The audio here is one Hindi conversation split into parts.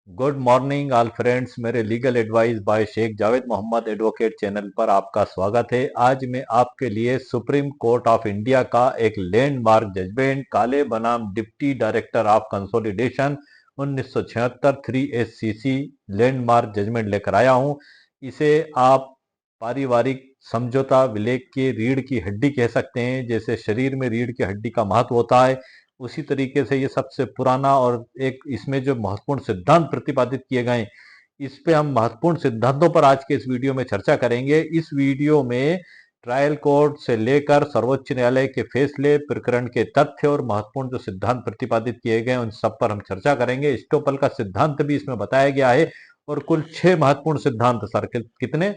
Good morning all friends. मेरे legal advice by Sheikh Javed Mohammad advocate channel पर आपका स्वागत है। आज मैं आपके लिए सुप्रीम कोर्ट ऑफ इंडिया का एक लैंडमार्क जजमेंट काले बनाम deputy director of consolidation 1976 3SCC landmark judgement लेकर आया हूं। इसे आप पारिवारिक समझौता विलेख के रीढ़ की हड्डी कह सकते हैं। जैसे शरीर में रीढ़ की हड्डी का महत्व होता है, उसी तरीके से ये सबसे पुराना और एक इसमें जो महत्वपूर्ण सिद्धांत प्रतिपादित किए गए, इस पे हम महत्वपूर्ण सिद्धांतों पर आज के इस वीडियो में चर्चा करेंगे। इस वीडियो में ट्रायल कोर्ट से लेकर सर्वोच्च न्यायालय के फैसले, प्रकरण के तथ्य और महत्वपूर्ण जो सिद्धांत प्रतिपादित किए गए उन सब पर हम चर्चा करेंगे। स्टोपल का सिद्धांत भी इसमें बताया गया है और कुल 6 महत्वपूर्ण सिद्धांत, सर कितने,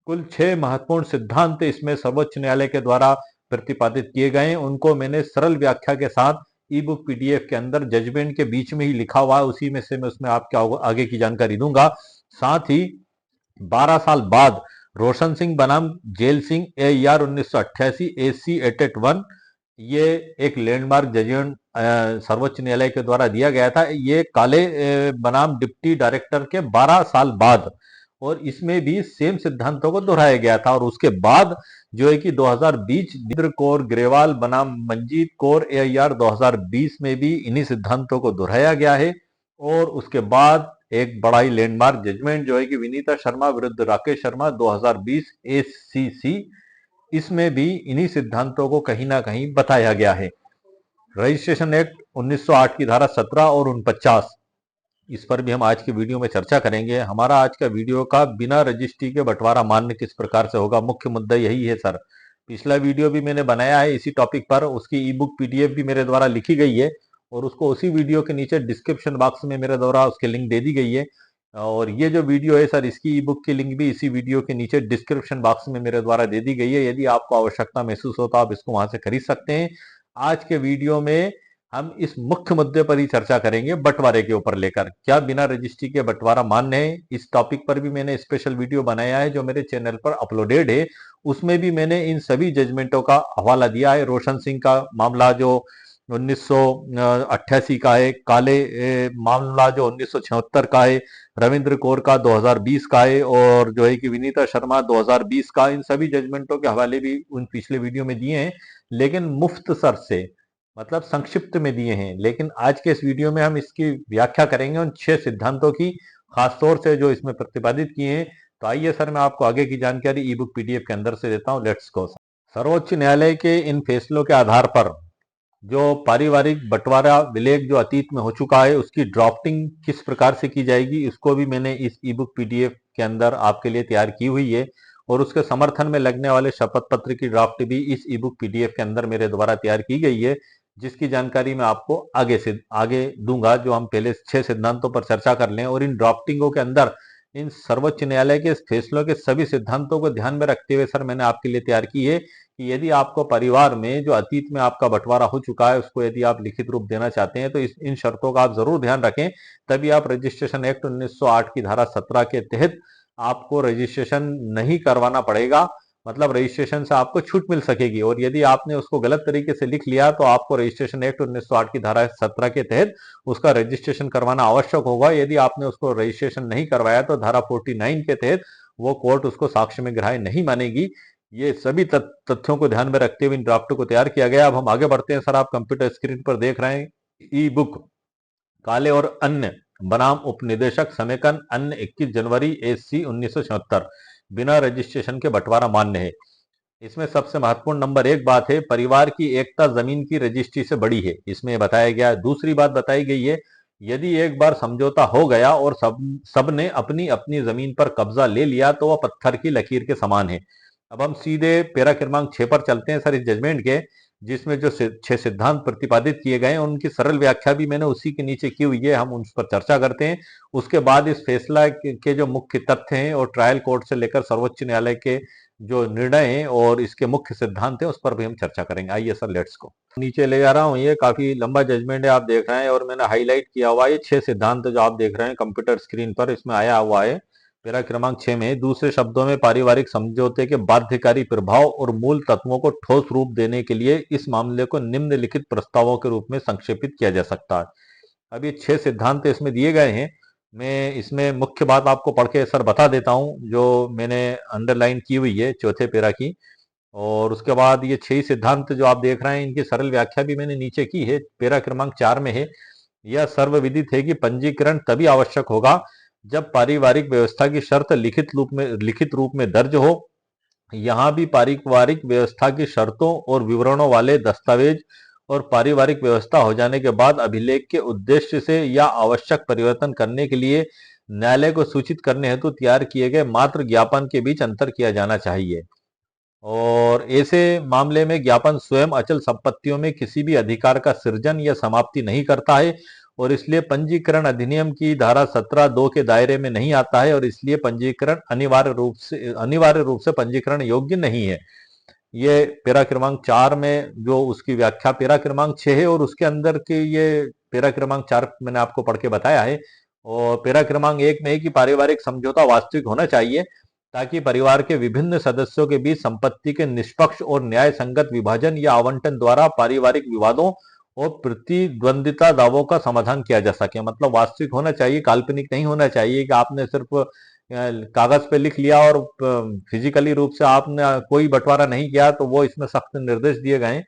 कुल 6 महत्वपूर्ण सिद्धांत इसमें सर्वोच्च न्यायालय के द्वारा प्रतिपादित किए गए हैं। उनको मैंने सरल व्याख्या के साथ ई बुक पीडीएफ के अंदर जजमेंट के बीच में ही लिखा हुआ है, उसी में से मैं उसमें आपके आगे की जानकारी दूंगा। साथ ही 12 साल बाद रोशन सिंह बनाम जेल सिंह AER 1988 AC 881, ये एक लैंडमार्क जजमेंट सर्वोच्च न्यायालय के द्वारा दिया गया था। ये काले बनाम डिप्टी डायरेक्टर के 12 साल बाद, और इसमें भी सेम सिद्धांतों को दोहराया गया था। और उसके बाद जो है कि 2020 जितेंद्र कौर ग्रेवाल बनाम मंजीत कौर AIR 2020 में भी इन्हीं सिद्धांतों को दोहराया गया है। और उसके बाद एक बड़ा ही लैंडमार्क जजमेंट जो है कि विनीता शर्मा विरुद्ध राकेश शर्मा 2020 ACC, इसमें भी इन्हीं सिद्धांतों को कहीं ना कहीं बताया गया है। रजिस्ट्रेशन एक्ट 1908 की धारा 17 और 49, इस पर भी हम आज के वीडियो में चर्चा करेंगे। हमारा आज का वीडियो का बिना रजिस्ट्री के बंटवारा मान्य किस प्रकार से होगा, मुख्य मुद्दा यही है सर। पिछला वीडियो भी मैंने बनाया है इसी टॉपिक पर, उसकी ई बुक पीडीएफ भी मेरे द्वारा लिखी गई है और उसको उसी वीडियो के नीचे डिस्क्रिप्शन बॉक्स में मेरे द्वारा उसके लिंक दे दी गई है। और ये जो वीडियो है सर, इसकी ई बुक की लिंक भी इसी वीडियो के नीचे डिस्क्रिप्शन बॉक्स में मेरे द्वारा दे दी गई है। यदि आपको आवश्यकता महसूस हो तो आप इसको वहां से खरीद सकते हैं। आज के वीडियो में हम इस मुख्य मुद्दे पर ही चर्चा करेंगे, बंटवारे के ऊपर लेकर क्या बिना रजिस्ट्री के बंटवारा मान्य है। इस टॉपिक पर भी मैंने स्पेशल वीडियो बनाया है जो मेरे चैनल पर अपलोडेड है। उसमें भी मैंने इन सभी जजमेंटों का हवाला दिया है। रोशन सिंह का मामला जो 1988 का है, काले मामला जो 1976 का है, रविंद्र कौर का 2020 का है, और जो है कि विनीता शर्मा 2020 का, इन सभी जजमेंटों के हवाले भी उन पिछले वीडियो में दिए हैं, लेकिन मुफ्त सर से, मतलब संक्षिप्त में दिए हैं। लेकिन आज के इस वीडियो में हम इसकी व्याख्या करेंगे उन 6 सिद्धांतों की, खासतौर से जो इसमें प्रतिपादित किए हैं। तो आइए सर, मैं आपको आगे की जानकारी ई बुक पीडीएफ के अंदर से देता हूं। Let's go. सर्वोच्च न्यायालय के इन फैसलों के आधार पर जो पारिवारिक बंटवारा विलेख जो अतीत में हो चुका है, उसकी ड्राफ्टिंग किस प्रकार से की जाएगी, इसको भी मैंने इस ई बुक पीडीएफ के अंदर आपके लिए तैयार की हुई है। और उसके समर्थन में लगने वाले शपथ पत्र की ड्राफ्ट भी इस ई बुक पीडीएफ के अंदर मेरे द्वारा तैयार की गई है, जिसकी जानकारी मैं आपको आगे दूंगा। जो हम पहले 6 सिद्धांतों पर चर्चा कर लें, और इन ड्राफ्टिंगों के अंदर इन सर्वोच्च न्यायालय के फैसलों के सभी सिद्धांतों को ध्यान में रखते हुए सर मैंने आपके लिए तैयार की है कि यदि आपको परिवार में जो अतीत में आपका बंटवारा हो चुका है उसको यदि आप लिखित रूप देना चाहते हैं तो इन शर्तों का आप जरूर ध्यान रखें। तभी आप रजिस्ट्रेशन एक्ट 1908 की धारा 17 के तहत आपको रजिस्ट्रेशन नहीं करवाना पड़ेगा, मतलब रजिस्ट्रेशन से आपको छूट मिल सकेगी। और यदि आपने उसको गलत तरीके से लिख लिया तो आपको रजिस्ट्रेशन एक्ट 1908 की धारा 17 के तहत उसका रजिस्ट्रेशन करवाना आवश्यक होगा। यदि आपने उसको रजिस्ट्रेशन नहीं करवाया तो धारा 49 के तहत वो कोर्ट उसको साक्ष्य में ग्राह्य नहीं मानेगी। ये सभी तथ्यों को ध्यान में रखते हुए इन ड्राफ्ट को तैयार किया गया। अब हम आगे बढ़ते हैं। सर, आप कंप्यूटर स्क्रीन पर देख रहे हैं ई बुक काले और अन्य बनाम उपनिदेशक समेकन अन्य 21 जनवरी AC 1976 बिना रजिस्ट्रेशन के बंटवारा मान्य है। इसमें सबसे महत्वपूर्ण नंबर 1 बात है, परिवार की एकता जमीन की रजिस्ट्री से बड़ी है, इसमें बताया गया है। दूसरी बात बताई गई है, यदि एक बार समझौता हो गया और सब ने अपनी अपनी जमीन पर कब्जा ले लिया तो वह पत्थर की लकीर के समान है। अब हम सीधे पैरा क्रमांक 6 पर चलते हैं सर, इस जजमेंट के, जिसमें जो 6 सिद्धांत प्रतिपादित किए गए हैं उनकी सरल व्याख्या भी मैंने उसी के नीचे की हुई है, हम उस पर चर्चा करते हैं। उसके बाद इस फैसला के जो मुख्य तथ्य हैं और ट्रायल कोर्ट से लेकर सर्वोच्च न्यायालय के जो निर्णय हैं और इसके मुख्य सिद्धांत हैं उस पर भी हम चर्चा करेंगे। आइए सर, लेट्स गो। नीचे ले जा रहा हूं, ये काफी लंबा जजमेंट है, आप देख रहे हैं, और मैंने हाईलाइट किया हुआ है ये 6 सिद्धांत जो आप देख रहे हैं कंप्यूटर स्क्रीन पर, इसमें आया हुआ है पैरा क्रमांक 6 में। दूसरे शब्दों में, पारिवारिक समझौते के बाध्यकारी प्रभाव और मूल तत्वों को ठोस रूप देने के लिए इस मामले को निम्नलिखित प्रस्तावों के रूप में संक्षेपित किया जा सकता है। अब ये 6 सिद्धांत इसमें दिए गए हैं मैं इसमें मुख्य बात आपको पढ़ के सर बता देता हूँ, जो मैंने अंडरलाइन की हुई है चौथे पैरा की। और उसके बाद ये 6 सिद्धांत जो आप देख रहे हैं, इनकी सरल व्याख्या भी मैंने नीचे की है, पैरा क्रमांक 4 में है। यह सर्वविदित है कि पंजीकरण तभी आवश्यक होगा जब पारिवारिक व्यवस्था की शर्त लिखित रूप में दर्ज हो। यहाँ भी पारिवारिक व्यवस्था की शर्तों और विवरणों वाले दस्तावेज और पारिवारिक व्यवस्था हो जाने के बाद अभिलेख के उद्देश्य से या आवश्यक परिवर्तन करने के लिए न्यायालय को सूचित करने हेतु तैयार किए गए मात्र ज्ञापन के बीच अंतर किया जाना चाहिए। और ऐसे मामले में ज्ञापन स्वयं अचल संपत्तियों में किसी भी अधिकार का सृजन या समाप्ति नहीं करता है और इसलिए पंजीकरण अधिनियम की धारा 17(2) के दायरे में नहीं आता है और इसलिए पंजीकरण अनिवार्य रूप से पंजीकरण योग्य नहीं है। ये पैरा क्रमांक 4 में जो उसकी व्याख्या पैरा क्रमांक 6 है और उसके अंदर के ये पैरा क्रमांक 4 मैंने आपको पढ़ के बताया है। और पैरा क्रमांक 1 में है कि पारिवारिक समझौता वास्तविक होना चाहिए ताकि परिवार के विभिन्न सदस्यों के बीच संपत्ति के निष्पक्ष और न्याय संगत विभाजन या आवंटन द्वारा पारिवारिक विवादों और प्रतिद्वंदिता दावों का समाधान किया जा सके। मतलब वास्तविक होना चाहिए, काल्पनिक नहीं होना चाहिए कि आपने सिर्फ कागज पे लिख लिया और फिजिकली रूप से आपने कोई बंटवारा नहीं किया, तो वो इसमें सख्त निर्देश दिए गए हैं।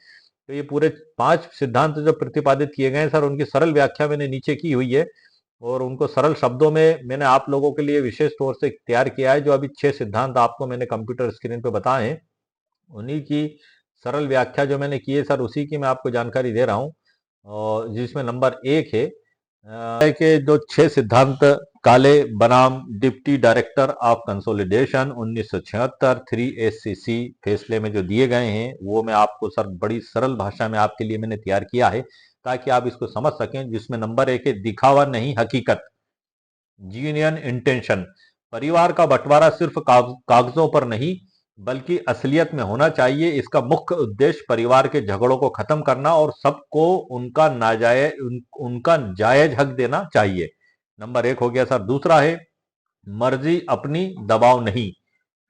तो ये पूरे 5 सिद्धांत जो प्रतिपादित किए गए हैं सर, उनकी सरल व्याख्या मैंने नीचे की हुई है और उनको सरल शब्दों में मैंने आप लोगों के लिए विशेष तौर से तैयार किया है। जो अभी 6 सिद्धांत आपको मैंने कंप्यूटर स्क्रीन पे बताए हैं, उन्हीं की सरल व्याख्या जो मैंने की है सर, उसी की मैं आपको जानकारी दे रहा हूँ। और जिसमें नंबर 1 है के जो 6 सिद्धांत काले बनाम deputy director of consolidation 1976 3SCC फैसले में जो दिए गए हैं, वो मैं आपको सर बड़ी सरल भाषा में आपके लिए मैंने तैयार किया है ताकि आप इसको समझ सकें। जिसमें नंबर 1 है दिखावा नहीं हकीकत, जीनियन इंटेंशन। परिवार का बंटवारा सिर्फ कागजों पर नहीं बल्कि असलियत में होना चाहिए। इसका मुख्य उद्देश्य परिवार के झगड़ों को खत्म करना और सबको उनका जायज हक देना चाहिए। नंबर 1 हो गया सर। दूसरा है मर्जी अपनी, दबाव नहीं,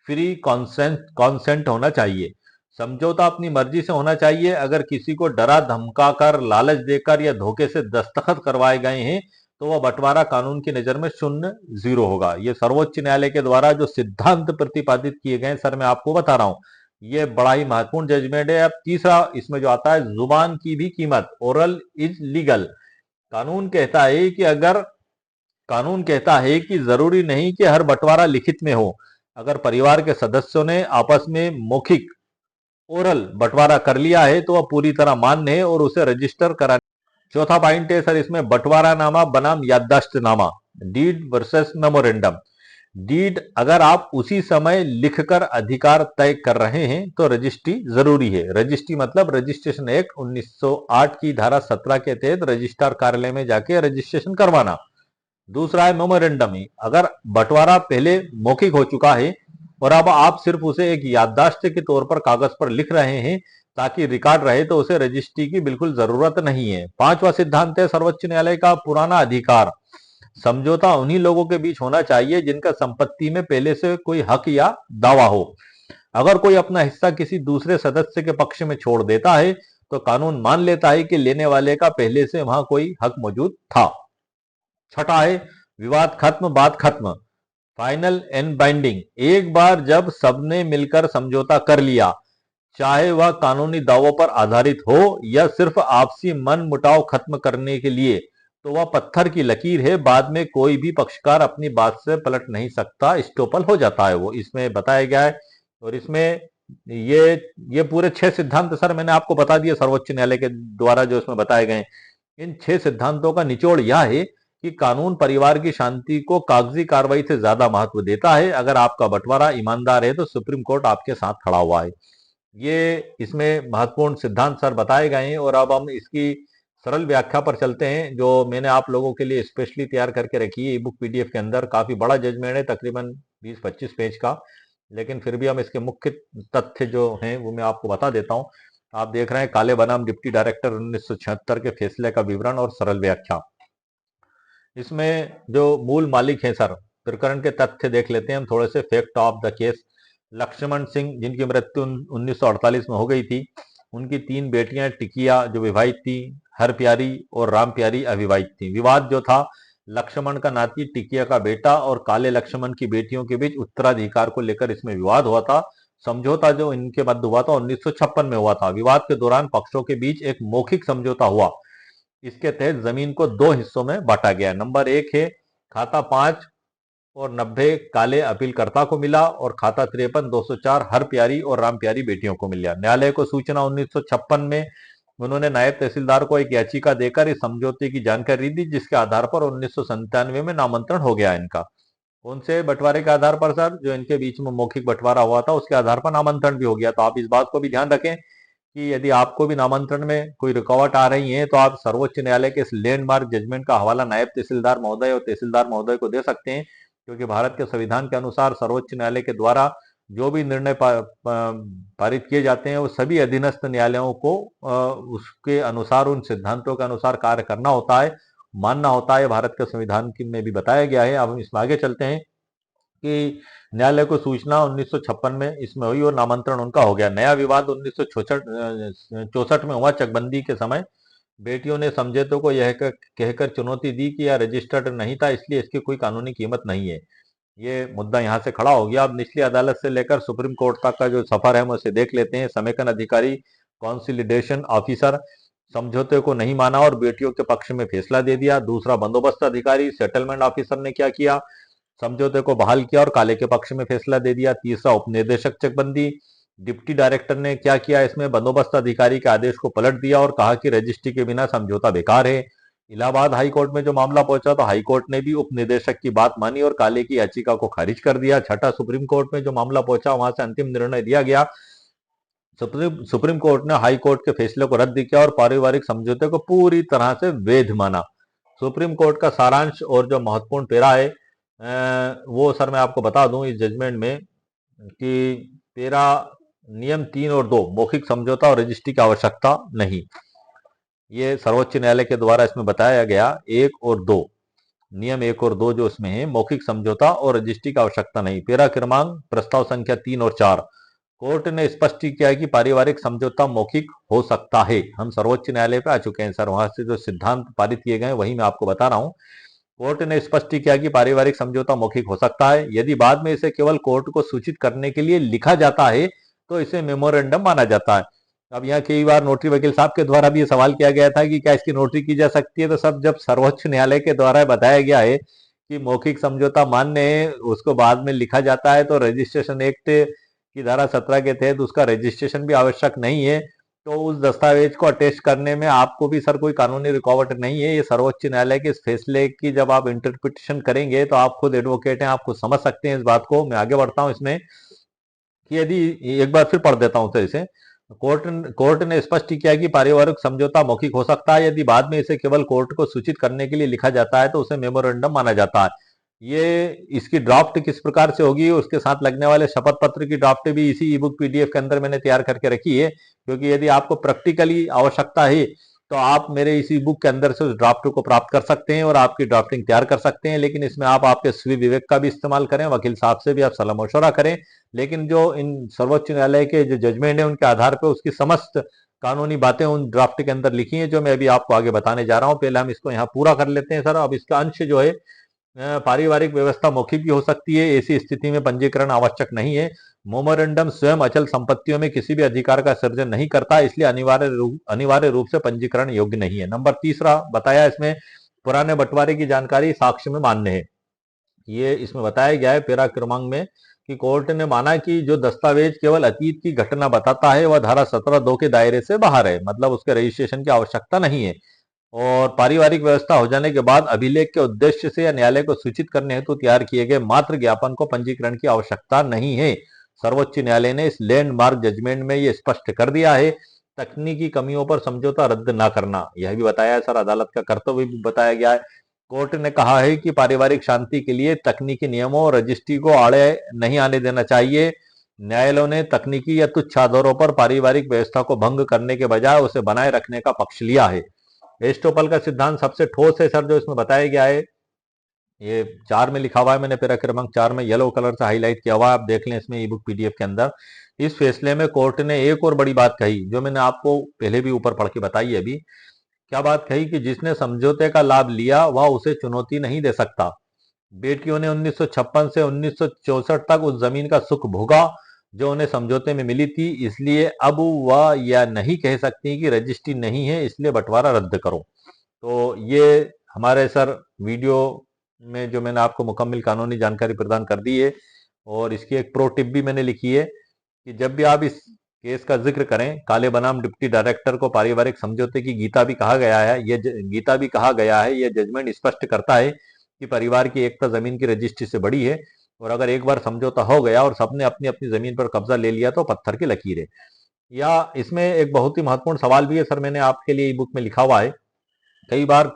फ्री कॉन्सेंट होना चाहिए। समझौता अपनी मर्जी से होना चाहिए। अगर किसी को डरा धमका कर, लालच देकर या धोखे से दस्तखत करवाए गए हैं तो वह बंटवारा कानून की नजर में शून्य, जीरो होगा। ये सर्वोच्च न्यायालय के द्वारा जो सिद्धांत प्रतिपादित किए गए सर, मैं आपको बता रहा हूं, ये बड़ा ही महत्वपूर्ण जजमेंट है। अब तीसरा इसमें जो आता है, जुबान की भी कीमत, ओरल इज लीगल। कानून कहता है कि जरूरी नहीं कि हर बंटवारा लिखित में हो। अगर परिवार के सदस्यों ने आपस में मौखिक ओरल बंटवारा कर लिया है तो वह पूरी तरह मान्य है और उसे रजिस्टर करा। चौथा पॉइंट है सर इसमें, बंटवारा नामा बनाम याददाश्तनामा, डीड वर्सेस मेमोरेंडम। डीड अगर आप उसी समय लिखकर अधिकार तय कर रहे हैं तो रजिस्ट्री जरूरी है। रजिस्ट्री मतलब रजिस्ट्रेशन एक्ट 1908 की धारा 17 के तहत रजिस्ट्रार कार्यालय में जाके रजिस्ट्रेशन करवाना। दूसरा है मेमोरेंडम। ही अगर बंटवारा पहले मौखिक हो चुका है और अब आप सिर्फ उसे एक याददाश्त के तौर पर कागज पर लिख रहे हैं ताकि रिकॉर्ड रहे, तो उसे रजिस्ट्री की बिल्कुल जरूरत नहीं है। पांचवा सिद्धांत है सर्वोच्च न्यायालय का, पुराना अधिकार। समझौता उन्हीं लोगों के बीच होना चाहिए जिनका संपत्ति में पहले से कोई हक या दावा हो। अगर कोई अपना हिस्सा किसी दूसरे सदस्य के पक्ष में छोड़ देता है तो कानून मान लेता है कि लेने वाले का पहले से वहां कोई हक मौजूद था। छठा है विवाद खत्म, बात खत्म, फाइनल एंड बाइंडिंग। एक बार जब सबने मिलकर समझौता कर लिया, चाहे वह कानूनी दावों पर आधारित हो या सिर्फ आपसी मन मुटाव खत्म करने के लिए, तो वह पत्थर की लकीर है। बाद में कोई भी पक्षकार अपनी बात से पलट नहीं सकता, स्टॉपल हो जाता है वो, इसमें बताया गया है। और इसमें ये पूरे 6 सिद्धांत सर मैंने आपको बता दिए सर्वोच्च न्यायालय के द्वारा जो इसमें बताए गए। इन 6 सिद्धांतों का निचोड़ यह है कि कानून परिवार की शांति को कागजी कार्रवाई से ज्यादा महत्व देता है। अगर आपका बंटवारा ईमानदार है तो सुप्रीम कोर्ट आपके साथ खड़ा हुआ है। ये इसमें महत्वपूर्ण सिद्धांत सर बताए गए हैं और अब हम इसकी सरल व्याख्या पर चलते हैं जो मैंने आप लोगों के लिए स्पेशली तैयार करके रखी है ई बुक पीडीएफ के अंदर। काफी बड़ा जजमेंट है, तकरीबन 20-25 पेज का, लेकिन फिर भी हम इसके मुख्य तथ्य जो हैं वो मैं आपको बता देता हूं। आप देख रहे हैं काले बनाम डिप्टी डायरेक्टर 1976 के फैसले का विवरण और सरल व्याख्या। इसमें जो मूल मालिक हैं सर, प्रकरण के तथ्य देख लेते हैं हम थोड़े से, fact of the case. Lakshman Singh जिनकी मृत्यु 1948 में हो गई थी, उनकी 3 बेटियां टिकिया जो विवाहित थी, हर प्यारी और राम प्यारी अविवाहित थी। विवाद जो था लक्ष्मण का नाती टिकिया का बेटा और काले लक्ष्मण की बेटियों के बीच उत्तराधिकार को लेकर इसमें विवाद हुआ था। समझौता जो इनके मध्य हुआ था 1956 में हुआ था। विवाद के दौरान पक्षों के बीच एक मौखिक समझौता हुआ। इसके तहत जमीन को दो हिस्सों में बांटा गया। नंबर एक है खाता 5 और 90 काले अपीलकर्ता को मिला और खाता 53 204 हर प्यारी और राम प्यारी बेटियों को मिला। न्यायालय को सूचना 1956 में उन्होंने नायब तहसीलदार को एक याचिका देकर इस समझौते की जानकारी दी, जिसके आधार पर 1997 में नामांतरण हो गया इनका। कौन से बंटवारे के आधार पर सर? जो इनके बीच में मौखिक बंटवारा हुआ था उसके आधार पर नामांतरण भी हो गया। तो आप इस बात को भी ध्यान रखें कि यदि आपको भी नामांतरण में कोई रुकावट आ रही है तो आप सर्वोच्च न्यायालय के इस लैंडमार्क जजमेंट का हवाला नायब तहसीलदार महोदय और तहसीलदार महोदय को दे सकते हैं, क्योंकि भारत के संविधान के अनुसार सर्वोच्च न्यायालय के द्वारा जो भी निर्णय पारित किए जाते हैं वो सभी अधीनस्थ न्यायालयों को उसके अनुसार, उन सिद्धांतों के अनुसार कार्य करना होता है, मानना होता है। भारत के संविधान में भी बताया गया है। अब हम इसमें आगे चलते हैं कि न्यायालय को सूचना 1956 में इसमें हुई और नामांतरण उनका हो गया। नया विवाद 1964 में हुआ। चकबंदी के समय बेटियों ने समझौते को यह कहकर चुनौती दी कि यह रजिस्टर्ड नहीं था, इसलिए इसकी कोई कानूनी कीमत नहीं है। ये मुद्दा यहां से खड़ा हो गया। अब निचली अदालत से लेकर सुप्रीम कोर्ट तक का जो सफर है हम उसे देख लेते हैं। समेकन अधिकारी, कॉन्सिलिडेशन ऑफिसर, समझौते को नहीं माना और बेटियों के पक्ष में फैसला दे दिया। दूसरा, बंदोबस्त अधिकारी, सेटलमेंट ऑफिसर ने क्या किया? समझौते को बहाल किया और काले के पक्ष में फैसला दे दिया। तीसरा, उपनिदेशक चकबंदी, डिप्टी डायरेक्टर ने क्या किया? इसमें बंदोबस्त अधिकारी के आदेश को पलट दिया और कहा कि रजिस्ट्री के बिना समझौता बेकार है। इलाहाबाद हाई कोर्ट में जो मामला पहुंचा तो हाई कोर्ट ने भी उपनिदेशक की बात मानी और काले की याचिका को खारिज कर दिया। छठा, सुप्रीम कोर्ट में जो मामला पहुंचा वहां से अंतिम निर्णय दिया गया। सुप्रीम कोर्ट ने हाई कोर्ट के फैसले को रद्द किया और पारिवारिक समझौते को पूरी तरह से वैध माना। सुप्रीम कोर्ट का सारांश और जो महत्वपूर्ण पेरा है वो सर मैं आपको बता दूं इस जजमेंट में कि पेरा नियम 3 और 2, मौखिक समझौता और रजिस्ट्री की आवश्यकता नहीं। ये सर्वोच्च न्यायालय के द्वारा इसमें बताया गया 1 और 2, नियम 1 और 2 जो इसमें है, मौखिक समझौता और रजिस्ट्री की आवश्यकता नहीं। पेरा क्रमांक प्रस्ताव संख्या 3 और 4, कोर्ट ने स्पष्ट किया कि पारिवारिक समझौता मौखिक हो सकता है। हम सर्वोच्च न्यायालय पे आ चुके हैं सर, वहां से जो सिद्धांत पारित किए गए वही मैं आपको बता रहा हूं। कोर्ट ने स्पष्ट किया कि पारिवारिक समझौता मौखिक हो सकता है यदि बाद में इसे केवल कोर्ट को सूचित करने के लिए लिखा जाता है तो इसे मेमोरेंडम माना जाता है। अब यहाँ कई बार नोटरी वकील साहब के द्वारा भी ये सवाल किया गया था कि क्या इसकी नोटरी की जा सकती है, तो सब जब सर्वोच्च न्यायालय के द्वारा बताया गया है कि मौखिक समझौता मान्य है, उसको बाद में लिखा जाता है तो रजिस्ट्रेशन एक्ट की धारा 17 के तहत उसका रजिस्ट्रेशन भी आवश्यक नहीं है। तो उस दस्तावेज को अटेस्ट करने में आपको भी सर कोई कानूनी रुकावट नहीं है। ये सर्वोच्च न्यायालय के इस फैसले की जब आप इंटरप्रिटेशन करेंगे तो आप खुद एडवोकेट हैं, आप खुद समझ सकते हैं इस बात को। मैं आगे बढ़ता हूं इसमें कि यदि एक बार फिर पढ़ देता हूं तो इसे कोर्ट ने स्पष्ट किया कि पारिवारिक समझौता मौखिक हो सकता है यदि बाद में इसे केवल कोर्ट को सूचित करने के लिए लिखा जाता है तो उसे मेमोरेंडम माना जाता है। ये इसकी ड्राफ्ट किस प्रकार से होगी, उसके साथ लगने वाले शपथ पत्र की ड्राफ्ट भी इसी ई बुक पीडीएफ के अंदर मैंने तैयार करके रखी है, क्योंकि यदि आपको प्रैक्टिकली आवश्यकता है तो आप मेरे इसी बुक के अंदर से उस ड्राफ्ट को प्राप्त कर सकते हैं और आपकी ड्राफ्टिंग तैयार कर सकते हैं। लेकिन इसमें आप आपके स्वी विवेक का भी इस्तेमाल करें, वकील साहब से भी आप सलाह मशवरा करें। लेकिन जो इन सर्वोच्च न्यायालय के जो जजमेंट है उनके आधार पर उसकी समस्त कानूनी बातें उन ड्राफ्ट के अंदर लिखी हैं जो मैं अभी आपको आगे बताने जा रहा हूं। पहले हम इसको यहाँ पूरा कर लेते हैं सर। अब इसका अंश जो है पारिवारिक व्यवस्था मौखिक भी हो सकती है, ऐसी स्थिति में पंजीकरण आवश्यक नहीं है। मेमोरेंडम स्वयं अचल संपत्तियों में किसी भी अधिकार का सृजन नहीं करता, इसलिए अनिवार्य रूप से पंजीकरण योग्य नहीं है। नंबर तीसरा बताया इसमें पुराने बंटवारे की जानकारी साक्ष्य में मान्य है। ये इसमें बताया गया है पेरा क्रमांक में कि कोर्ट ने माना कि जो दस्तावेज केवल अतीत की घटना बताता है वह धारा 17(2) के दायरे से बाहर है, मतलब उसके रजिस्ट्रेशन की आवश्यकता नहीं है। और पारिवारिक व्यवस्था हो जाने के बाद अभिलेख के उद्देश्य से या न्यायालय को सूचित करने हेतु तैयार किए गए मात्र ज्ञापन को पंजीकरण की आवश्यकता नहीं है। सर्वोच्च न्यायालय ने इस लैंडमार्क जजमेंट में यह स्पष्ट कर दिया है। तकनीकी कमियों पर समझौता रद्द न करना, यह भी बताया है सर। अदालत का कर्तव्य भी बताया गया है। कोर्ट ने कहा है कि पारिवारिक शांति के लिए तकनीकी नियमों और रजिस्ट्री को आड़े नहीं आने देना चाहिए। न्यायालयों ने तकनीकी या तुच्छ आधारों पर पारिवारिक व्यवस्था को भंग करने के बजाय उसे बनाए रखने का पक्ष लिया है। एस्टोपल का सिद्धांत सबसे ठोस है सर जो इसमें बताया गया है। ये 4 में लिखा हुआ है, मैंने पैरा क्रमांक 4 में येलो कलर से हाईलाइट किया हुआ है, आप देख लें इसमें ई बुक पीडीएफ के अंदर। इस फैसले में कोर्ट ने एक और बड़ी बात कही जो मैंने आपको पहले भी ऊपर पढ़ के बताई है अभी, क्या बात कही कि जिसने समझौते का लाभ लिया वह उसे चुनौती नहीं दे सकता। बेटियों ने 1956 से 1964 तक उस जमीन का सुख भोगा जो उन्हें समझौते में मिली थी, इसलिए अब वह यह नहीं कह सकती कि रजिस्ट्री नहीं है इसलिए बंटवारा रद्द करो। तो ये हमारे सर वीडियो में जो मैंने आपको मुकम्मल कानूनी जानकारी प्रदान कर दी है, और इसकी एक प्रो टिप भी मैंने लिखी है कि जब भी आप इस केस का जिक्र करें, काले बनाम डिप्टी डायरेक्टर को पारिवारिक समझौते की गीता भी कहा गया है, गीता भी कहा गया है, यह जजमेंट स्पष्ट करता है कि परिवार की एकता जमीन की रजिस्ट्री से बड़ी है, और अगर एक बार समझौता हो गया और सबने अपनी अपनी जमीन पर कब्जा ले लिया तो पत्थर की लकीर है। या इसमें एक बहुत ही महत्वपूर्ण सवाल भी है सर, मैंने आपके लिए ई बुक में लिखा हुआ है। कई बार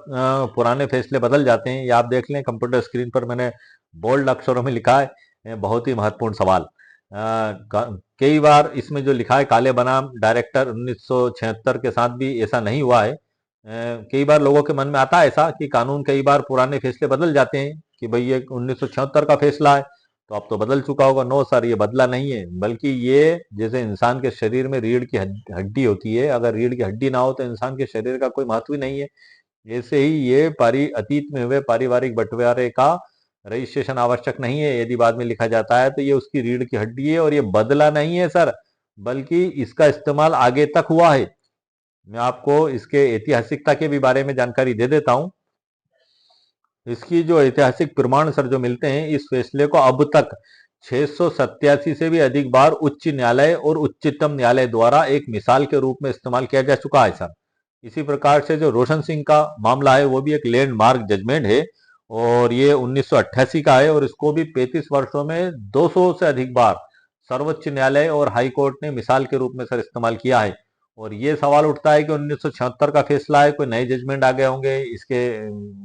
पुराने फैसले बदल जाते हैं, या आप देख लें कंप्यूटर स्क्रीन पर मैंने बोल्ड अक्षरों में लिखा है, बहुत ही महत्वपूर्ण सवाल। कई बार इसमें जो लिखा है काले बनाम डायरेक्टर 1976 के साथ भी ऐसा नहीं हुआ है। कई बार लोगों के मन में आता है ऐसा कि कानून कई बार पुराने फैसले बदल जाते हैं कि भाई ये 1976 का फैसला है तो अब तो बदल चुका होगा। नो सर, ये बदला नहीं है, बल्कि ये जैसे इंसान के शरीर में रीढ़ की हड्डी होती है, अगर रीढ़ की हड्डी ना हो तो इंसान के शरीर का कोई महत्व ही नहीं है। ऐसे ही ये अतीत में हुए पारिवारिक बंटवारे का रजिस्ट्रेशन आवश्यक नहीं है। यदि बाद में लिखा जाता है तो ये उसकी रीढ़ की हड्डी है और ये बदला नहीं है सर, बल्कि इसका इस्तेमाल आगे तक हुआ है। मैं आपको इसके ऐतिहासिकता के भी बारे में जानकारी दे देता हूं। इसकी जो ऐतिहासिक प्रमाण सर जो मिलते हैं, इस फैसले को अब तक 687 से भी अधिक बार उच्च न्यायालय और उच्चतम न्यायालय द्वारा एक मिसाल के रूप में इस्तेमाल किया जा चुका है सर। इसी प्रकार से जो रोशन सिंह का मामला है वो भी एक लैंडमार्क जजमेंट है, और ये 1988 का है, और इसको भी 35 वर्षों में 200 से अधिक बार सर्वोच्च न्यायालय और हाई कोर्ट ने मिसाल के रूप में सर इस्तेमाल किया है। और ये सवाल उठता है कि 1976 का फैसला है, कोई नए जजमेंट आ गए होंगे इसके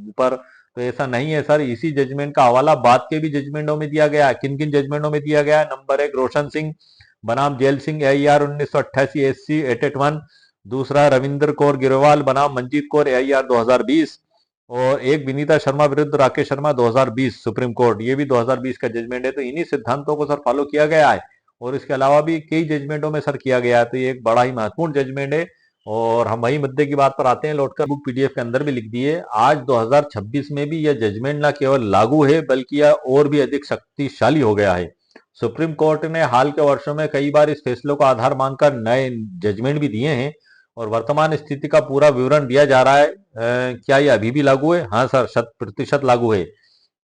ऊपर, तो ऐसा नहीं है सर। इसी जजमेंट का हवाला बाद के भी जजमेंटों में दिया गया है। किन किन जजमेंटों में दिया गया है? नंबर 1 रोशन सिंह बनाम जेल सिंह AIR 1988 SC 881, दूसरा रविंद्र कौर गिरवाल बनाम मंजीत कौर AIR 2020, और एक विनीता शर्मा विरुद्ध राकेश शर्मा 2020 सुप्रीम कोर्ट, ये भी 2020 का जजमेंट है। तो इन्हीं सिद्धांतों को सर फॉलो किया गया है, और इसके अलावा भी कई जजमेंटों में सर किया गया है। तो ये एक बड़ा ही महत्वपूर्ण जजमेंट है। और हम वही मुद्दे की बात पर आते हैं लौटकर, बुक PDF के अंदर भी लिख दी है। आज 2026 में भी यह जजमेंट न केवल लागू है बल्कि यह और भी अधिक शक्तिशाली हो गया है। सुप्रीम कोर्ट ने हाल के वर्षों में कई बार इस फैसलों का आधार मानकर नए जजमेंट भी दिए हैं, और वर्तमान स्थिति का पूरा विवरण दिया जा रहा है। क्या यह अभी भी लागू है? हाँ सर, 100% लागू है।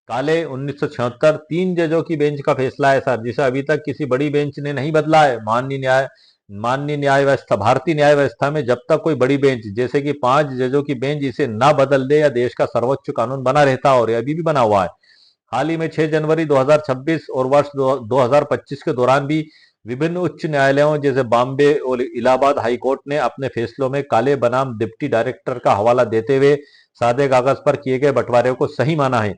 काले 1976 3 जजों की बेंच का फैसला है सर, जिसे अभी तक किसी बड़ी बेंच ने नहीं बदला है। माननीय न्याय व्यवस्था, भारतीय न्याय व्यवस्था में जब तक कोई बड़ी बेंच जैसे कि 5 जजों की बेंच इसे ना बदल दे, या देश का सर्वोच्च कानून बना रहता, और यह अभी भी बना हुआ है। हाल ही में 6 जनवरी 2026 और वर्ष 2025 के दौरान भी विभिन्न उच्च न्यायालयों जैसे बॉम्बे और इलाहाबाद हाई कोर्ट ने अपने फैसलों में काले बनाम डिप्टी डायरेक्टर का हवाला देते हुए सादे कागज पर किए गए बंटवारे को सही माना है।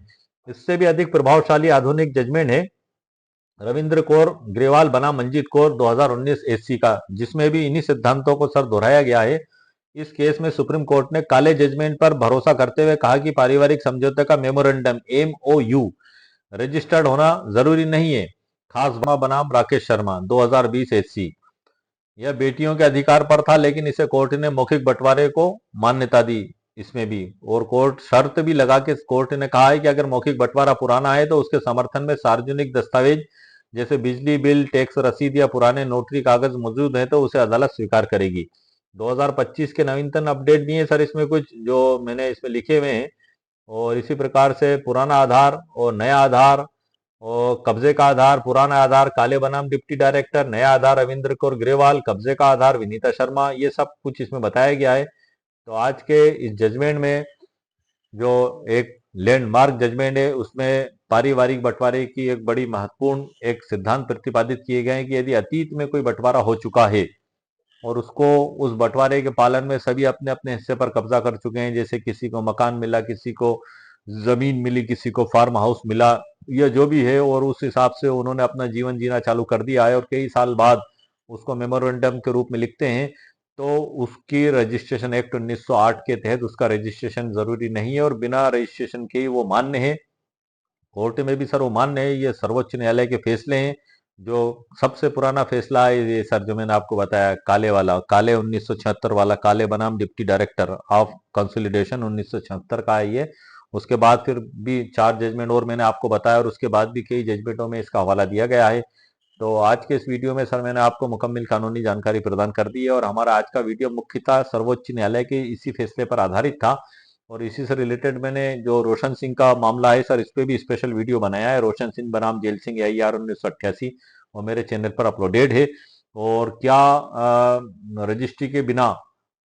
इससे भी अधिक प्रभावशाली आधुनिक जजमेंट है रविंद्र कौर ग्रेवाल बनाम मंजीत कौर 2019 SC का, जिसमें भी इन्हीं सिद्धांतों को सर दोहराया गया है। इस केस में सुप्रीम कोर्ट ने काले जजमेंट पर भरोसा करते हुए कहा कि पारिवारिक समझौते का मेमोरेंडम MOU रजिस्टर्ड होना जरूरी नहीं है। खास बनाम राकेश शर्मा 2020 SC, यह बेटियों के अधिकार पर था, लेकिन इसे कोर्ट ने मौखिक बंटवारे को मान्यता दी इसमें भी, और कोर्ट शर्त भी लगा के कोर्ट ने कहा है कि अगर मौखिक बंटवारा पुराना है तो उसके समर्थन में सार्वजनिक दस्तावेज जैसे बिजली बिल, टैक्स रसीद या पुराने नोटरी कागज मौजूद है तो उसे अदालत स्वीकार करेगी। 2025 के नवीनतम अपडेट भी है सर इसमें कुछ जो मैंने इसमें लिखे हुए हैं। और इसी प्रकार से पुराना आधार और नया आधार, और कब्जे का आधार, पुराना आधार काले बनाम डिप्टी डायरेक्टर, नया आधार रविंद्र कौर ग्रेवाल, कब्जे का आधार विनीता शर्मा, ये सब कुछ इसमें बताया गया है। तो आज के इस जजमेंट में जो एक लैंडमार्क जजमेंट है उसमें पारिवारिक बंटवारे की एक बड़ी महत्वपूर्ण एक सिद्धांत प्रतिपादित किए गए हैं कि यदि अतीत में कोई बंटवारा हो चुका है और उसको उस बंटवारे के पालन में सभी अपने अपने हिस्से पर कब्जा कर चुके हैं, जैसे किसी को मकान मिला, किसी को जमीन मिली, किसी को फार्म हाउस मिला, या जो भी है, और उस हिसाब से उन्होंने अपना जीवन जीना चालू कर दिया है और कई साल बाद उसको मेमोरेंडम के रूप में लिखते हैं, तो उसकी रजिस्ट्रेशन एक्ट 1908 के तहत उसका रजिस्ट्रेशन जरूरी नहीं है, और बिना रजिस्ट्रेशन के ही वो मान्य है। कोर्ट में भी सर वो मान्य है, ये सर्वोच्च न्यायालय के फैसले हैं। जो सबसे पुराना फैसला है ये सर, जो मैंने आपको बताया, काले वाला, काले 1976 वाला, काले बनाम डिप्टी डायरेक्टर ऑफ कंसोलिडेशन 1976 का है ये। उसके बाद फिर भी 4 जजमेंट और मैंने आपको बताया, और उसके बाद भी कई जजमेंटों में इसका हवाला दिया गया है। तो आज के इस वीडियो में सर मैंने आपको मुकम्मल कानूनी जानकारी प्रदान कर दी है, और हमारा आज का वीडियो मुख्यतः सर्वोच्च न्यायालय के इसी फैसले पर आधारित था। और इसी से रिलेटेड मैंने जो रोशन सिंह का मामला है सर, इस पे भी स्पेशल वीडियो बनाया है, रोशन सिंह बनाम जेल सिंह AIR 1988, और मेरे चैनल पर अपलोडेड है। और क्या रजिस्ट्री के बिना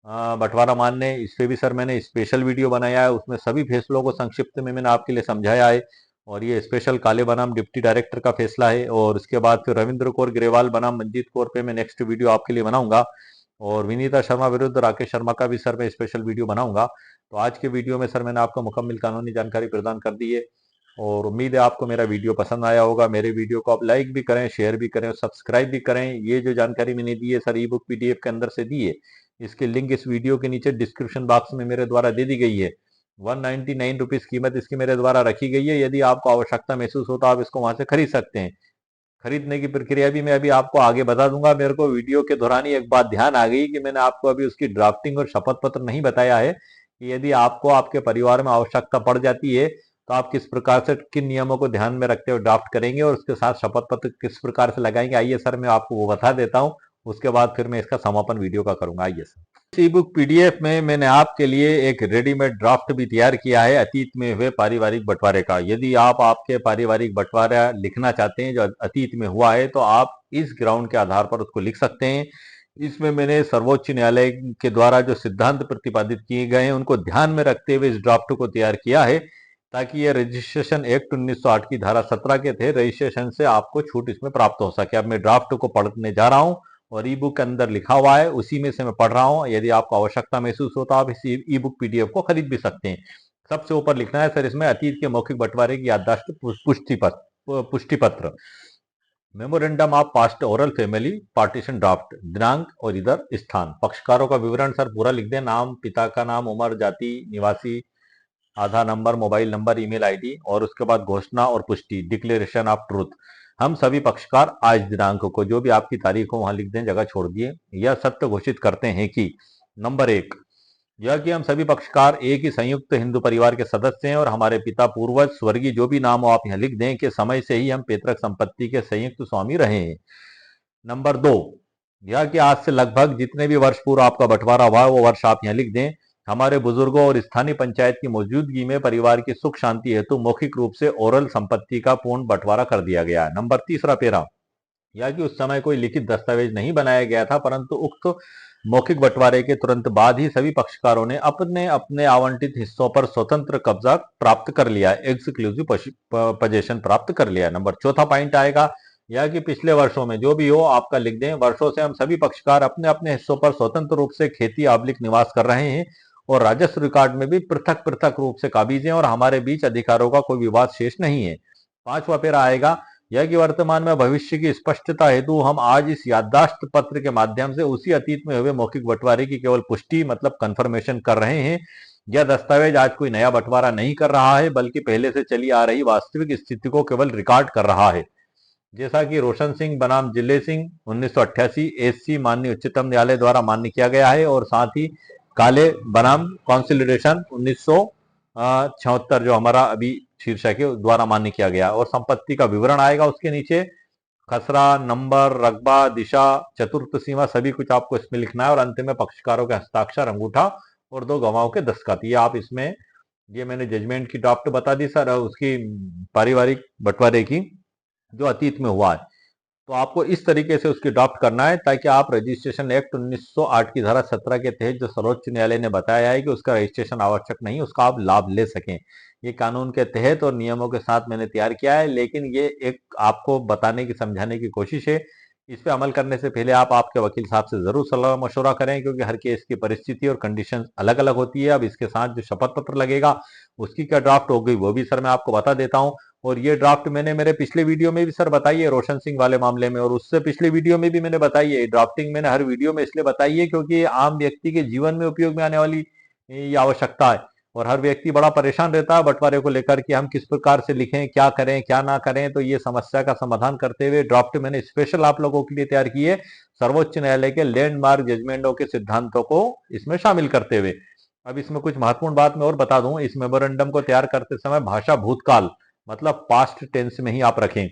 बंटवारा मानने, इस पे भी सर मैंने स्पेशल वीडियो बनाया है, उसमें सभी फैसलों को संक्षिप्त में मैंने आपके लिए समझाया है। और ये स्पेशल काले बनाम डिप्टी डायरेक्टर का फैसला है, और उसके बाद फिर रविंद्र कौर ग्रेवाल बनाम मंजीत कौर पे मैं नेक्स्ट वीडियो आपके लिए बनाऊंगा, और विनीता शर्मा विरुद्ध राकेश शर्मा का भी सर मैं स्पेशल वीडियो बनाऊंगा। तो आज के वीडियो में सर मैंने आपको मुकम्मल कानूनी जानकारी प्रदान कर दी है, और उम्मीद है आपको मेरा वीडियो पसंद आया होगा। मेरे वीडियो को आप लाइक भी करें, शेयर भी करें और सब्सक्राइब भी करें। ये जो जानकारी मैंने दी है सर, ई बुक PDF के अंदर से दी है, इसके लिंक इस वीडियो के नीचे डिस्क्रिप्शन बॉक्स में मेरे द्वारा दे दी गई है। 199 रुपीज कीमत इसकी मेरे द्वारा रखी गई है। यदि आपको आवश्यकता महसूस हो तो आप इसको वहां से खरीद सकते हैं। खरीदने की प्रक्रिया भी मैं अभी आपको आगे बता दूंगा। मेरे को वीडियो के दौरान ही एक बात ध्यान आ गई कि मैंने आपको अभी उसकी ड्राफ्टिंग और शपथ पत्र नहीं बताया है, कि यदि आपको आपके परिवार में आवश्यकता पड़ जाती है तो आप किस प्रकार से, किन नियमों को ध्यान में रखते हुए ड्राफ्ट करेंगे, और उसके साथ शपथ पत्र किस प्रकार से लगाएंगे। आइए सर मैं आपको वो बता देता हूँ, उसके बाद फिर मैं इसका समापन वीडियो का करूंगा। आइए सर, ई बुक PDF में मैंने आपके लिए एक रेडीमेड ड्राफ्ट भी तैयार किया है अतीत में हुए पारिवारिक बंटवारे का। यदि आप आपके पारिवारिक बंटवारा लिखना चाहते हैं जो अतीत में हुआ है, तो आप इस ग्राउंड के आधार पर उसको लिख सकते हैं। इसमें मैंने सर्वोच्च न्यायालय के द्वारा जो सिद्धांत प्रतिपादित किए गए हैं उनको ध्यान में रखते हुए इस ड्राफ्ट को तैयार किया है, ताकि ये रजिस्ट्रेशन एक्ट 1908 की धारा 17 के थे रजिस्ट्रेशन से आपको छूट इसमें प्राप्त हो सके। अब मैं ड्राफ्ट को पढ़ने जा रहा हूं, और ई बुक के अंदर लिखा हुआ है उसी में से मैं पढ़ रहा हूं। यदि आपको आवश्यकता महसूस हो तो आप इस ई बुक PDF को खरीद भी सकते हैं। सबसे ऊपर लिखना है सर इसमें, अतीत के मौखिक बंटवारे की याददाश्त पुष्टि पत्र, memorandum of past oral family partition draft, दिनांक और इधर स्थान, पक्षकारों का विवरण सर पूरा लिख दें, नाम, पिता का नाम, उम्र, जाति, निवासी, Aadhaar number, mobile number, email ID, और उसके बाद घोषणा और पुष्टि, डिक्लेरेशन ऑफ ट्रूथ। हम सभी पक्षकार आज दिनांक को, जो भी आपकी तारीख हो वहां लिख दें, जगह छोड़ दिए, यह सत्य घोषित करते हैं कि नंबर 1, यह कि हम सभी पक्षकार एक ही संयुक्त हिंदू परिवार के सदस्य हैं, और हमारे पिता, पूर्वज, स्वर्गीय जो भी नाम हो आप यहाँ लिख दें, के समय से ही हम पैतृक संपत्ति के संयुक्त स्वामी रहे हैं। नंबर 2, यह कि आज से लगभग जितने भी वर्ष पूर्व आपका बंटवारा हुआ है वो वर्ष आप यहाँ लिख दें। हमारे बुजुर्गों और स्थानीय पंचायत की मौजूदगी में परिवार की सुख शांति हेतु मौखिक रूप से ओरल संपत्ति का पूर्ण बंटवारा कर दिया गया है। नंबर 3 पैरा, यह कि उस समय कोई लिखित दस्तावेज नहीं बनाया गया था, परंतु उक्त मौखिक बंटवारे के तुरंत बाद ही सभी पक्षकारों ने अपने अपने आवंटित हिस्सों पर स्वतंत्र कब्जा प्राप्त कर लिया, एक्सक्लूसिव पोजीशन प्राप्त कर लिया। नंबर 4 पॉइंट आएगा, यह कि पिछले वर्षों में जो भी हो आपका लिख दें, वर्षों से हम सभी पक्षकार अपने अपने हिस्सों पर स्वतंत्र रूप से खेती आबलिक निवास कर रहे हैं, और राजस्व रिकॉर्ड में भी पृथक पृथक रूप से काबिज हैं, और हमारे बीच अधिकारों का कोई विवाद शेष नहीं है। 5वां पैरा आएगा, यह कि वर्तमान में भविष्य की स्पष्टता हेतु हम आज इस याददाश्त पत्र के माध्यम से उसी अतीत में हुए मौखिक बंटवारे की केवल पुष्टि मतलब कंफर्मेशन कर रहे हैं। यह दस्तावेज आज कोई नया बंटवारा नहीं कर रहा है, बल्कि पहले से चली आ रही वास्तविक स्थिति को केवल रिकॉर्ड कर रहा है। जैसा कि रोशन सिंह बनाम जिले सिंह 1988 SC माननीय उच्चतम न्यायालय द्वारा मान्य किया गया है, और साथ ही काले बनाम कॉन्सिलिडेशन 1976 जो हमारा अभी शीर्षक है द्वारा मान्य किया गया, और संपत्ति का विवरण आएगा उसके नीचे, खसरा, नंबर, रकबा, दिशा, चतुर्थ सीमा, सभी कुछ आपको इसमें लिखना है, और अंत में पक्षकारों के हस्ताक्षर, अंगूठा और 2 गवाहों के दस्तखत। ये आप इसमें, ये मैंने जजमेंट की ड्राफ्ट बता दी सर, उसकी पारिवारिक बंटवारे की जो अतीत में हुआ है, तो आपको इस तरीके से उसकी ड्राफ्ट करना है, ताकि आप रजिस्ट्रेशन एक्ट 1908 की धारा 17 के तहत जो सर्वोच्च न्यायालय ने बताया है कि उसका रजिस्ट्रेशन आवश्यक नहीं, उसका आप लाभ ले सकें। ये कानून के तहत और नियमों के साथ मैंने तैयार किया है, लेकिन ये एक आपको बताने की, समझाने की कोशिश है। इस पे अमल करने से पहले आप आपके वकील साहब से जरूर सलाह मशवरा करें, क्योंकि हर केस की परिस्थिति और कंडीशन अलग अलग होती है। अब इसके साथ जो शपथ पत्र लगेगा उसकी क्या ड्राफ्ट हो गई वो भी सर मैं आपको बता देता हूँ। और ये ड्राफ्ट मैंने मेरे पिछले वीडियो में भी सर बताई है, रोशन सिंह वाले मामले में, और उससे पिछले वीडियो में भी मैंने बताई है। ड्राफ्टिंग मैंने हर वीडियो में इसलिए बताई है क्योंकि ये आम व्यक्ति के जीवन में उपयोग में आने वाली ये आवश्यकता है, और हर व्यक्ति बड़ा परेशान रहता है बंटवारे को लेकर कि हम किस प्रकार से लिखें, क्या करें क्या ना करें। तो ये समस्या का समाधान करते हुए ड्राफ्ट मैंने स्पेशल आप लोगों के लिए तैयार की है, सर्वोच्च न्यायालय के लैंडमार्क जजमेंटों के सिद्धांतों को इसमें शामिल करते हुए। अब इसमें कुछ महत्वपूर्ण बात मैं और बता दूं, इस मेमोरेंडम को तैयार करते समय भाषा भूतकाल मतलब पास्ट टेंस में ही आप रखें,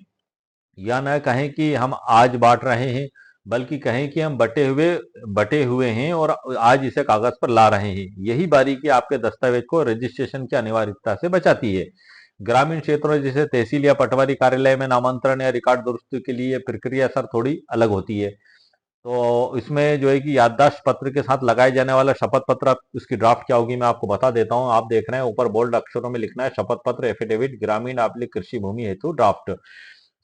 या न कहें कि हम आज बांट रहे हैं, बल्कि कहें कि हम बटे हुए हैं और आज इसे कागज पर ला रहे हैं। यही बारीकी आपके दस्तावेज को रजिस्ट्रेशन की अनिवार्यता से बचाती है। ग्रामीण क्षेत्रों जैसे तहसील या पटवारी कार्यालय में नामांतरण या रिकॉर्ड दुरुस्ती के लिए प्रक्रिया सर थोड़ी अलग होती है। तो इसमें जो है कि याददाश्त पत्र के साथ लगाए जाने वाला शपथ पत्र, उसकी ड्राफ्ट क्या होगी मैं आपको बता देता हूं। आप देख रहे हैं ऊपर बोल्ड अक्षरों में लिखना है, शपथ पत्र एफिडेविट ग्रामीण आबलिक कृषि भूमि हेतु ड्राफ्ट,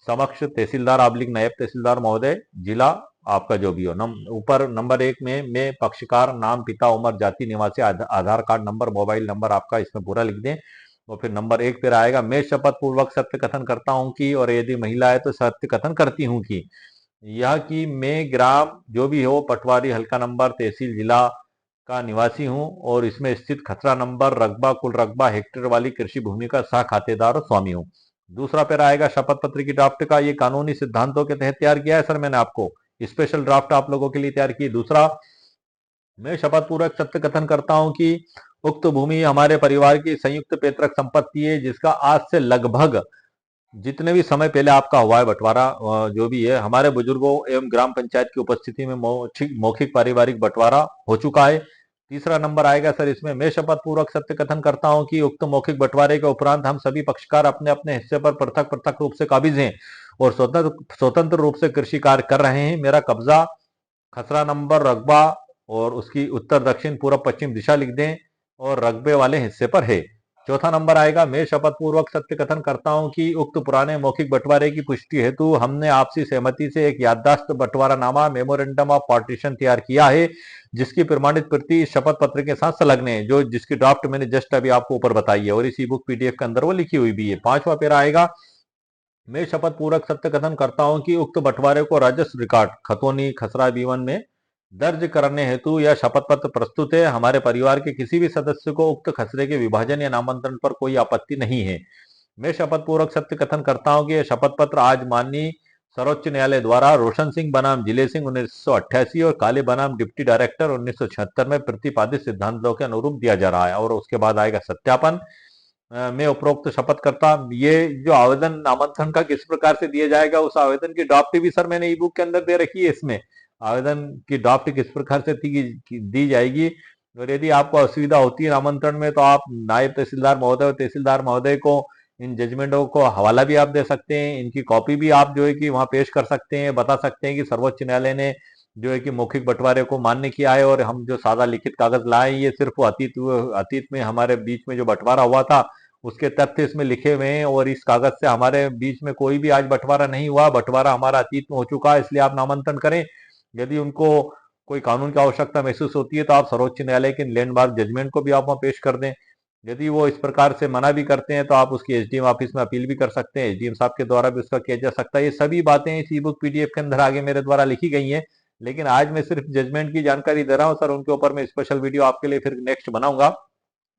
समक्ष तहसीलदार आबलिक नायब तहसीलदार महोदय, जिला आपका जो भी हो। ऊपर नंबर 1 में मैं पक्षकार, नाम, पिता, उम्र, जाति, निवासी, आधार कार्ड नंबर, मोबाइल नंबर आपका इसमें पूरा लिख दें। और फिर नंबर 1 पर आएगा, मैं शपथ पूर्वक सत्य कथन करता हूं कि, और यदि महिला है तो सत्य कथन करती हूं कि, यह कि मैं ग्राम जो भी हो पटवारी, हल्का नंबर, तहसील, जिला का निवासी हूं और इसमें स्थित खसरा नंबर, रकबा, कुल रकबा, हेक्टेयर वाली कृषि भूमि का सह खातेदार और स्वामी हूं। दूसरा पैरा आएगा शपथ पत्र की ड्राफ्ट का, ये कानूनी सिद्धांतों के तहत तैयार किया है सर मैंने आपको, स्पेशल ड्राफ्ट आप लोगों के लिए तैयार की। दूसरा, मैं शपथ पूर्वक सत्य कथन करता हूं कि उक्त भूमि हमारे परिवार की संयुक्त पैतृक संपत्ति है, जिसका आज से लगभग जितने भी समय पहले आपका हुआ है बंटवारा जो भी है, हमारे बुजुर्गों एवं ग्राम पंचायत की उपस्थिति में मौखिक पारिवारिक बंटवारा हो चुका है। तीसरा नंबर आएगा सर इसमें, मैं शपथ पूर्वक सत्य कथन करता हूं कि उक्त मौखिक बंटवारे के उपरांत हम सभी पक्षकार अपने अपने हिस्से पर पृथक पृथक रूप से काबिज हैं और स्वतंत्र रूप से कृषि कार्य कर रहे हैं। मेरा कब्जा, खसरा नंबर, रकबा और उसकी उत्तर दक्षिण पूर्व पश्चिम दिशा लिख दें और रकबे वाले हिस्से पर है। चौथा नंबर आएगा, मैं शपथ पूर्वक सत्य कथन करता हूं कि उक्त पुराने मौखिक बंटवारे की पुष्टि हेतु हमने आपसी सहमति से एक याददाश्त बंटवारा नामा मेमोरेंडम ऑफ पार्टीशन तैयार किया है, जिसकी प्रमाणित प्रति इस शपथ पत्र के साथ संलग्न है, जो जिसकी ड्राफ्ट मैंने जस्ट अभी आपको ऊपर बताई है और इस ई बुक पीडीएफ के अंदर वो लिखी हुई भी है। पांचवा पेरा आएगा, मैं शपथ पूर्वक सत्य कथन करता हूं कि उक्त बंटवारे को राजस्व रिकॉर्ड खतौनी खसरा B1 में दर्ज करने हेतु यह शपथ पत्र प्रस्तुत है। हमारे परिवार के किसी भी सदस्य को उक्त खसरे के विभाजन या नामांतरण पर कोई आपत्ति नहीं है। मैं शपथ पूर्वक सत्य कथन करता हूं कि यह शपथ पत्र आज माननीय सर्वोच्च न्यायालय द्वारा रोशन सिंह बनाम जिले सिंह 1988 और काले बनाम डिप्टी डायरेक्टर 1976 में प्रतिपादित सिद्धांतों के अनुरूप दिया जा रहा है। और उसके बाद आएगा सत्यापन, मैं उपरोक्त शपथ करता, ये जो आवेदन नामांकन का किस प्रकार से दिया जाएगा उस आवेदन की ड्राफ्ट भी सर मैंने ई बुक के अंदर दे रखी है। इसमें आवेदन की ड्राफ्ट किस प्रकार से दी जाएगी, और यदि आपको असुविधा होती है नामांकन में तो आप नायब तहसीलदार महोदय और तहसीलदार महोदय को इन जजमेंटों को हवाला भी आप दे सकते हैं, इनकी कॉपी भी आप जो है कि वहां पेश कर सकते हैं, बता सकते हैं कि सर्वोच्च न्यायालय ने जो है कि मौखिक बंटवारे को मान्य किया है और हम जो सादा लिखित कागज लाए ये सिर्फ अतीत में हमारे बीच में जो बंटवारा हुआ था उसके तथ्य इसमें लिखे हुए हैं और इस कागज से हमारे बीच में कोई भी आज बंटवारा नहीं हुआ, बंटवारा हमारा अतीत में हो चुका है, इसलिए आप नामांकन करें। यदि उनको कोई कानून की आवश्यकता महसूस होती है तो आप सर्वोच्च न्यायालय के लैंडमार्क जजमेंट को भी आप वहां पेश कर दें। यदि वो इस प्रकार से मना भी करते हैं तो आप उसकी एसडीएम ऑफिस में अपील भी कर सकते हैं, एसडीएम साहब के द्वारा भी उसका किया जा सकता है। ये सभी बातें इस ई बुक पीडीएफ के अंदर आगे मेरे द्वारा लिखी गई हैं, लेकिन आज मैं सिर्फ जजमेंट की जानकारी दे रहा हूं सर, उनके ऊपर मैं स्पेशल वीडियो आपके लिए फिर नेक्स्ट बनाऊंगा।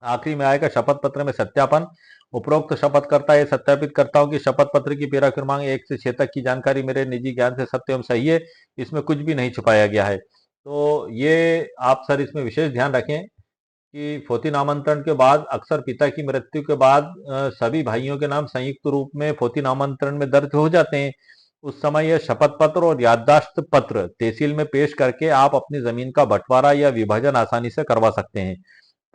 आखिरी में आएगा शपथ पत्र में सत्यापन, उपरोक्त शपथ करता है सत्यापित करता हूं कि शपथ पत्र की पेरा क्रमांक 1 से 6 तक की जानकारी मेरे निजी ज्ञान से सत्य एवं सही है, इसमें कुछ भी नहीं छुपाया गया है। तो ये आप सर इसमें विशेष ध्यान रखें कि फोती नामांतरण के बाद अक्सर पिता की मृत्यु के बाद सभी भाइयों के नाम संयुक्त रूप में फोती नामांतरण में दर्ज हो जाते हैं। उस समय यह शपथ पत्र और याददाश्त पत्र तहसील में पेश करके आप अपनी जमीन का बंटवारा या विभाजन आसानी से करवा सकते हैं।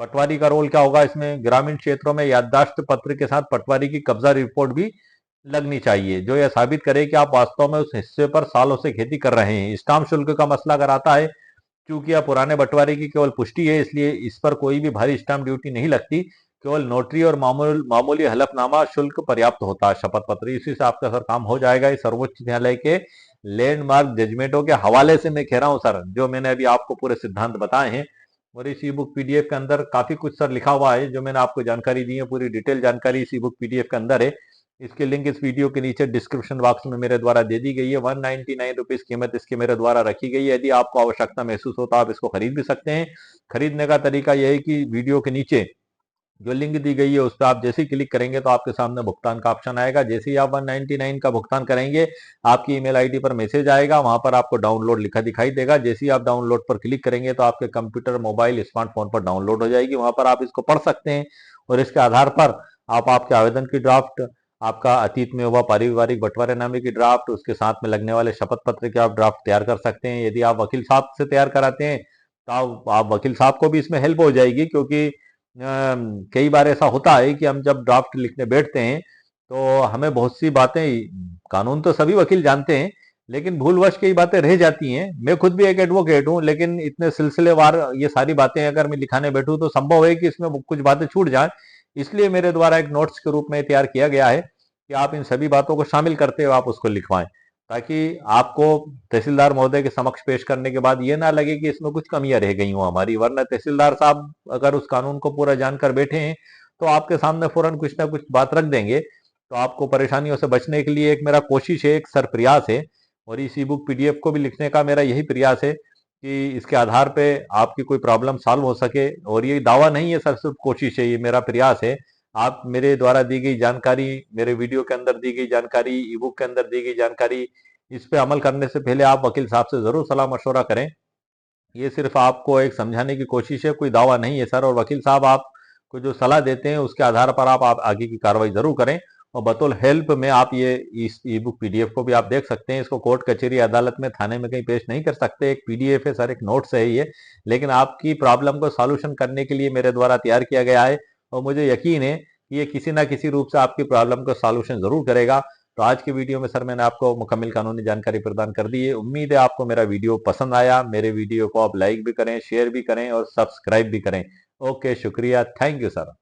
पटवारी का रोल क्या होगा इसमें, ग्रामीण क्षेत्रों में याददाश्त पत्र के साथ पटवारी की कब्जा रिपोर्ट भी लगनी चाहिए, जो यह साबित करे कि आप वास्तव में उस हिस्से पर सालों से खेती कर रहे हैं। स्टाम्प शुल्क का मसला अगर आता है, क्योंकि यह पुराने बंटवारे की केवल पुष्टि है, इसलिए इस पर कोई भी भारी स्टाम्प ड्यूटी नहीं लगती, केवल नोटरी और मामूली हलफनामा शुल्क पर्याप्त होता है। शपथ पत्र इसी से आपका सर काम हो जाएगा। इस सर्वोच्च न्यायालय के लैंडमार्क जजमेंटों के हवाले से मैं कह रहा हूं सर, जो मैंने अभी आपको पूरे सिद्धांत बताए हैं, और इस ई बुक पीडीएफ के अंदर काफी कुछ सर लिखा हुआ है जो मैंने आपको जानकारी दी है, पूरी डिटेल जानकारी इस ई बुक पीडीएफ के अंदर है। इसके लिंक इस वीडियो के नीचे डिस्क्रिप्शन बॉक्स में मेरे द्वारा दे दी गई है। 199 रुपीज कीमत इसकी मेरे द्वारा रखी गई है। यदि आपको आवश्यकता महसूस हो तो आप इसको खरीद भी सकते हैं। खरीदने का तरीका यह है कि वीडियो के नीचे जो लिंक दी गई है उस पर आप जैसे ही क्लिक करेंगे तो आपके सामने भुगतान का ऑप्शन आएगा। जैसे ही आप 199 का भुगतान करेंगे, आपकी ईमेल आईडी पर मैसेज आएगा, वहां पर आपको डाउनलोड लिखा दिखाई देगा। जैसे ही आप डाउनलोड पर क्लिक करेंगे तो आपके कंप्यूटर, मोबाइल, स्मार्टफोन पर डाउनलोड हो जाएगी। वहां पर आप इसको पढ़ सकते हैं और इसके आधार पर आप आपके आवेदन की ड्राफ्ट, आपका अतीत में हुआ पारिवारिक बंटवारेनामे की ड्राफ्ट, उसके साथ में लगने वाले शपथ पत्र के आप ड्राफ्ट तैयार कर सकते हैं। यदि आप वकील साहब से तैयार कराते हैं तो आप वकील साहब को भी इसमें हेल्प हो जाएगी, क्योंकि कई बार ऐसा होता है कि हम जब ड्राफ्ट लिखने बैठते हैं तो हमें बहुत सी बातें, कानून तो सभी वकील जानते हैं, लेकिन भूलवश कई बातें रह जाती हैं। मैं खुद भी एक एडवोकेट हूं, लेकिन इतने सिलसिलेवार ये सारी बातें अगर मैं लिखाने बैठूं तो संभव है कि इसमें कुछ बातें छूट जाए। इसलिए मेरे द्वारा एक नोट्स के रूप में तैयार किया गया है कि आप इन सभी बातों को शामिल करते हुए आप उसको लिखवाएं, ताकि आपको तहसीलदार महोदय के समक्ष पेश करने के बाद ये ना लगे कि इसमें कुछ कमियां रह गई हों हमारी। वरना तहसीलदार साहब अगर उस कानून को पूरा जानकर बैठे हैं तो आपके सामने फौरन कुछ ना कुछ बात रख देंगे। तो आपको परेशानियों से बचने के लिए एक मेरा कोशिश है, एक सर प्रयास है, और इस ई बुक पीडीएफ को भी लिखने का मेरा यही प्रयास है कि इसके आधार पे आपकी कोई प्रॉब्लम सॉल्व हो सके। और ये दावा नहीं है सर, सिर्फ कोशिश है, ये मेरा प्रयास है। आप मेरे द्वारा दी गई जानकारी, मेरे वीडियो के अंदर दी गई जानकारी, ई बुक के अंदर दी गई जानकारी, इस पे अमल करने से पहले आप वकील साहब से जरूर सलाह मशवरा करें। ये सिर्फ आपको एक समझाने की कोशिश है, कोई दावा नहीं है सर। और वकील साहब आपको जो सलाह देते हैं उसके आधार पर आप आगे की कार्रवाई जरूर करें। और बतौल हेल्प में आप ये इस ई बुक पीडीएफ को भी आप देख सकते हैं। इसको कोर्ट, कचहरी, अदालत में, थाने में कहीं पेश नहीं कर सकते। एक पीडीएफ है सर, एक नोट्स है ये, लेकिन आपकी प्रॉब्लम को सॉल्यूशन करने के लिए मेरे द्वारा तैयार किया गया है। और मुझे यकीन है कि ये किसी ना किसी रूप से आपकी प्रॉब्लम को सॉल्यूशन जरूर करेगा। तो आज की वीडियो में सर मैंने आपको मुकम्मल कानूनी जानकारी प्रदान कर दी है। उम्मीद है आपको मेरा वीडियो पसंद आया। मेरे वीडियो को आप लाइक भी करें, शेयर भी करें और सब्सक्राइब भी करें। ओके, शुक्रिया, थैंक यू सर।